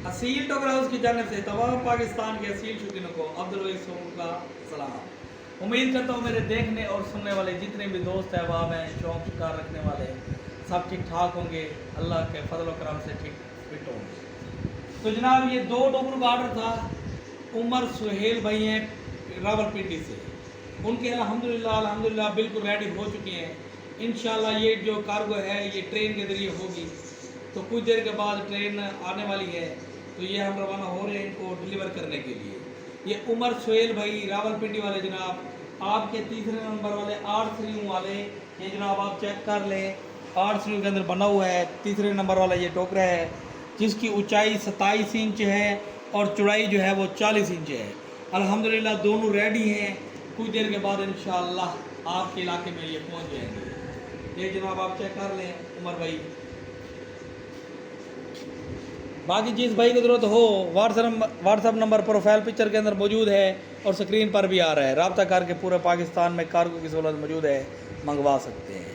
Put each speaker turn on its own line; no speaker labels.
Aseel टोकर house की जानिब से तमाम पाकिस्तान के असील शौकीनों को अब्दुल रईस का सलाम। उम्मीद करता हूँ मेरे देखने और सुनने वाले जितने भी दोस्त अहबाब हैं, शौक शिकार रखने वाले सब ठीक ठाक होंगे, अल्लाह के फजल व करम से ठीक फिट होंगे। तो जनाब ये 2 टोकरों का आर्डर था। उमर सुहेल भाई हैं रावलपिंडी से, उनके अल्हम्दुलिल्लाह बिल्कुल रेडी हो चुके हैं। इंशाल्लाह ये जो कार्गो है ये ट्रेन के ज़रिए होगी, तो कुछ देर के बाद ट्रेन आने वाली है, तो ये हम रवाना हो रहे हैं इनको डिलीवर करने के लिए। ये उमर सुहेल भाई रावलपिंडी वाले जनाब, आपके तीसरे नंबर वाले 8 श्रीयों वाले, ये जनाब आप चेक कर लें, 8 श्रीयों के अंदर बना हुआ है। तीसरे नंबर वाला ये टोकरा है जिसकी ऊंचाई 27 इंच है और चौड़ाई जो है वो 40 इंच है। अल्हम्दुलिल्लाह दोनों रेडी हैं, कुछ देर के बाद इंशाअल्लाह आपके इलाके में ये पहुंच जाएंगे। ये जनाब आप चेक कर लें उमर भाई। बाकी जिस भाई को ज़रूरत हो व्हाट्सअप नंबर प्रोफाइल पिक्चर के अंदर मौजूद है और स्क्रीन पर भी आ रहा है, राब्ता करके पूरे पाकिस्तान में कार्गो की सहूलत मौजूद है, मंगवा सकते हैं।